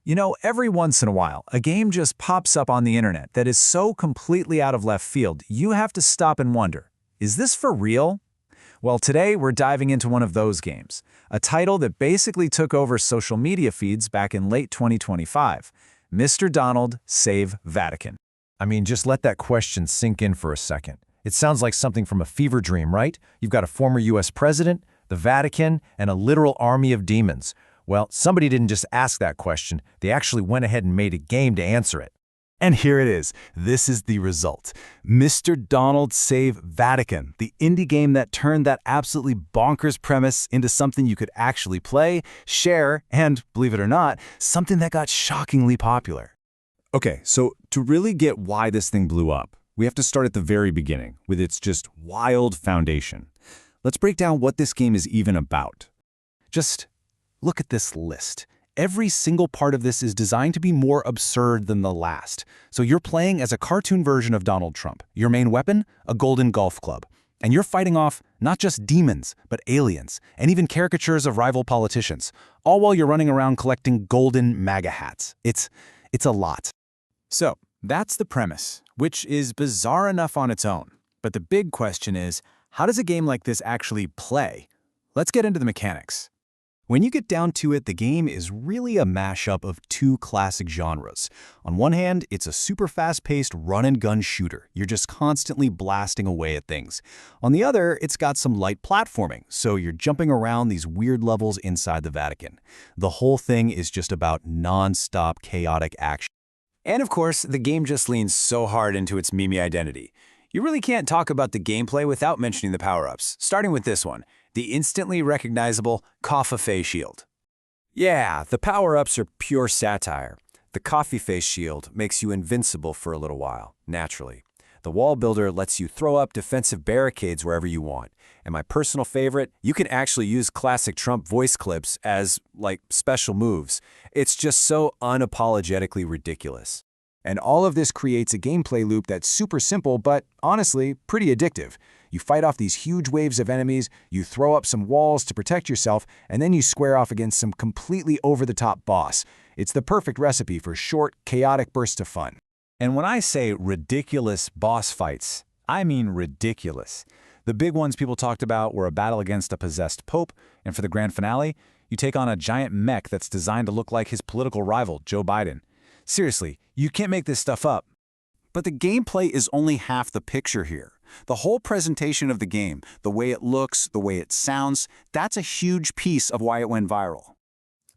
You know, every once in a while, a game just pops up on the internet that is so completely out of left field, you have to stop and wonder, is this for real? Well, today we're diving into one of those games, a title that basically took over social media feeds back in late 2025, Mr. Donald Save Vatican. I mean, just let that question sink in for a second. It sounds like something from a fever dream, right? You've got a former US president, the Vatican, and a literal army of demons. Well, somebody didn't just ask that question, they actually went ahead and made a game to answer it. And here it is. This is the result. Mr. Donald Save Vatican, the indie game that turned that absolutely bonkers premise into something you could actually play, share, and, believe it or not, something that got shockingly popular. Okay, so to really get why this thing blew up, we have to start at the very beginning, with its just wild foundation. Let's break down what this game is even about. Just look at this list. Every single part of this is designed to be more absurd than the last. So you're playing as a cartoon version of Donald Trump. Your main weapon? A golden golf club. And you're fighting off not just demons, but aliens, and even caricatures of rival politicians, all while you're running around collecting golden MAGA hats. It's a lot. So, that's the premise, which is bizarre enough on its own. But the big question is, how does a game like this actually play? Let's get into the mechanics. When you get down to it, the game is really a mashup of two classic genres. On one hand, it's a super fast-paced run-and-gun shooter. You're just constantly blasting away at things. On the other, it's got some light platforming, so you're jumping around these weird levels inside the Vatican. The whole thing is just about non-stop chaotic action. And of course, the game just leans so hard into its meme identity. You really can't talk about the gameplay without mentioning the power-ups, starting with this one, the instantly recognizable Quasa face shield. Yeah, the power-ups are pure satire. The coffee face shield makes you invincible for a little while, naturally. The wall builder lets you throw up defensive barricades wherever you want. And my personal favorite, you can actually use classic Trump voice clips as, like, special moves. It's just so unapologetically ridiculous. And all of this creates a gameplay loop that's super simple, but honestly, pretty addictive. You fight off these huge waves of enemies, you throw up some walls to protect yourself, and then you square off against some completely over-the-top boss. It's the perfect recipe for short, chaotic bursts of fun. And when I say ridiculous boss fights, I mean ridiculous. The big ones people talked about were a battle against a possessed pope, and for the grand finale, you take on a giant mech that's designed to look like his political rival, Joe Biden. Seriously, you can't make this stuff up. But the gameplay is only half the picture here. The whole presentation of the game, the way it looks, the way it sounds, that's a huge piece of why it went viral.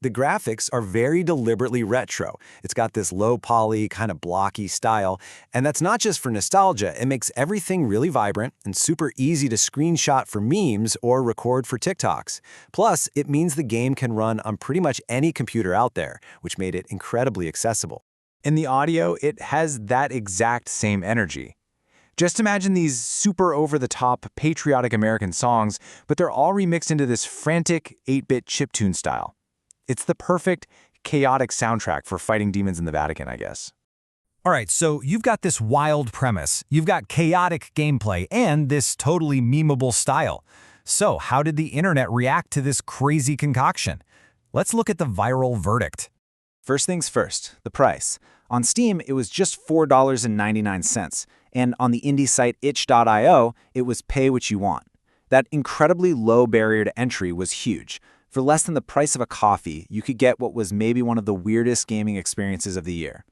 The graphics are very deliberately retro. It's got this low-poly, kind of blocky style, and that's not just for nostalgia. It makes everything really vibrant and super easy to screenshot for memes or record for TikToks. Plus, it means the game can run on pretty much any computer out there, which made it incredibly accessible. In the audio, it has that exact same energy. Just imagine these super over-the-top patriotic American songs, but they're all remixed into this frantic 8-bit chiptune style. It's the perfect, chaotic soundtrack for fighting demons in the Vatican, I guess. All right, so you've got this wild premise, you've got chaotic gameplay, and this totally memeable style. So how did the internet react to this crazy concoction? Let's look at the viral verdict. First things first, the price. On Steam, it was just $4.99, and on the indie site itch.io, it was pay what you want. That incredibly low barrier to entry was huge. For less than the price of a coffee, you could get what was maybe one of the weirdest gaming experiences of the year.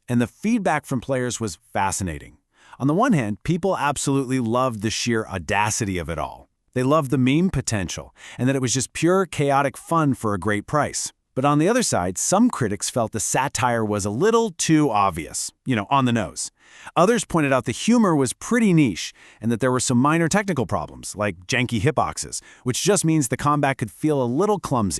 And the feedback from players was fascinating. On the one hand, people absolutely loved the sheer audacity of it all. They loved the meme potential, and that it was just pure chaotic fun for a great price. But on the other side, some critics felt the satire was a little too obvious, on the nose. Others pointed out the humor was pretty niche and that there were some minor technical problems, like janky hitboxes, which just means the combat could feel a little clumsy.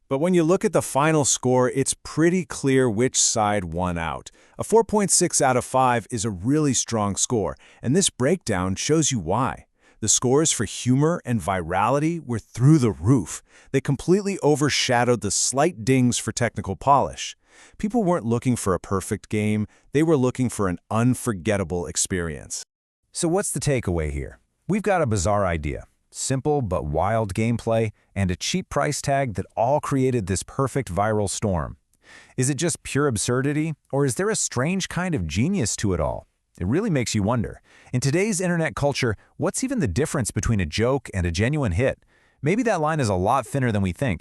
But when you look at the final score, it's pretty clear which side won out. A 4.6 out of 5 is a really strong score, and this breakdown shows you why. The scores for humor and virality were through the roof. They completely overshadowed the slight dings for technical polish. People weren't looking for a perfect game, they were looking for an unforgettable experience. So what's the takeaway here? We've got a bizarre idea, simple but wild gameplay, and a cheap price tag that all created this perfect viral storm. Is it just pure absurdity, or is there a strange kind of genius to it all? It really makes you wonder. In today's internet culture, what's even the difference between a joke and a genuine hit? Maybe that line is a lot thinner than we think.